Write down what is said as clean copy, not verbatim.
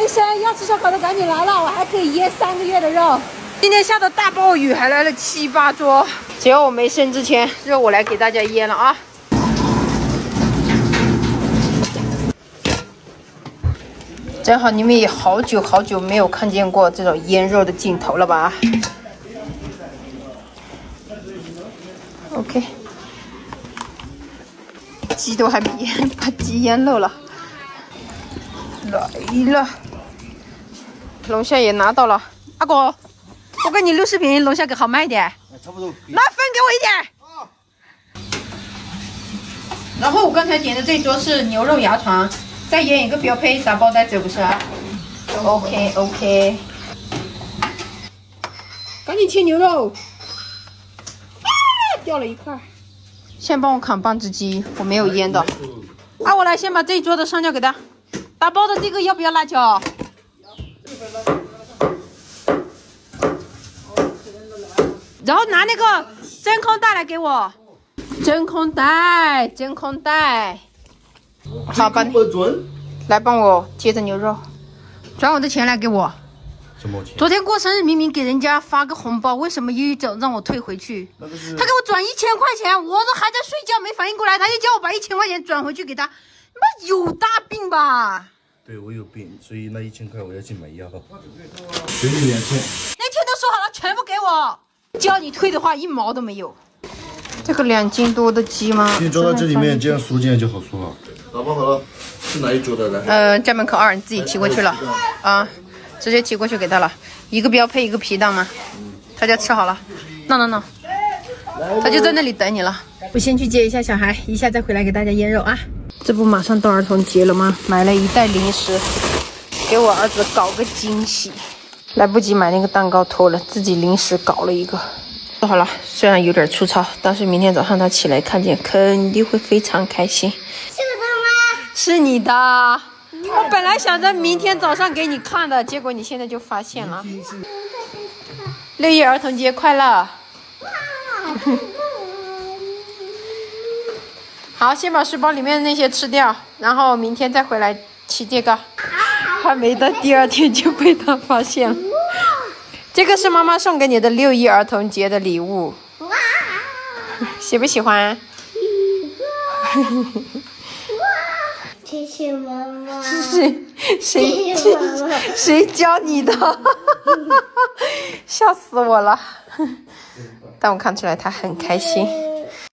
先生，要吃烧烤的赶紧来了，我还可以腌3个月的肉。今天下的大暴雨，还来了7、8桌。只要我没生之前，肉我来给大家腌了啊。正好你们也好久没有看见过这种腌肉的镜头了吧 ？OK， 鸡都还没腌，把鸡腌漏了。来了，龙虾也拿到了。阿哥，我给你60瓶龙虾给好卖一点。差不多。那分给我一点。然后我刚才点的这桌是牛肉牙床。再腌一个标配打包带走不是啊 ？OK， 赶紧切牛肉，掉了一块。先帮我砍半只鸡，我没有腌的。啊，我来先把这一桌的上交给他。打包的这个要不要辣椒？然后拿那个真空袋来给我，真空袋。好吧，来帮我接着牛肉，转我的钱来给我。什么钱？昨天过生日明明给人家发个红包，为什么又让我退回去？他给我转1000块钱，我都还在睡觉没反应过来，他就叫我把1000块钱转回去给他，你妈有大病吧？对我有病，所以那1000块我要去买药。给你2000。那天都说好了，全部给我，叫你退的话1毛都没有。这个2斤多的鸡吗？先装到这里面，这样输进来就好输了。打包好了，是哪一桌的来？家门口2，你自己提过去了啊，直接提过去给他了，一个标配一个皮蛋吗？他家吃好了，那，他就在那里等你了。我先去接一下小孩，一下再回来给大家腌肉啊。这不马上到儿童节了吗？买了一袋零食，给我儿子搞个惊喜。来不及买那个蛋糕偷了，自己临时搞了一个。做好了，虽然有点粗糙，但是明天早上他起来看见肯定会非常开心。是我的吗？是你的。我本来想着明天早上给你看的，结果你现在就发现了。6一儿童节快乐！好，先把书包里面的那些吃掉，然后明天再回来骑这个。还没到第2天就被他发现了。这个是妈妈送给你的6一儿童节的礼物，喜不喜欢？谢谢妈妈。谁教你的？笑死我了！但我看出来他很开心。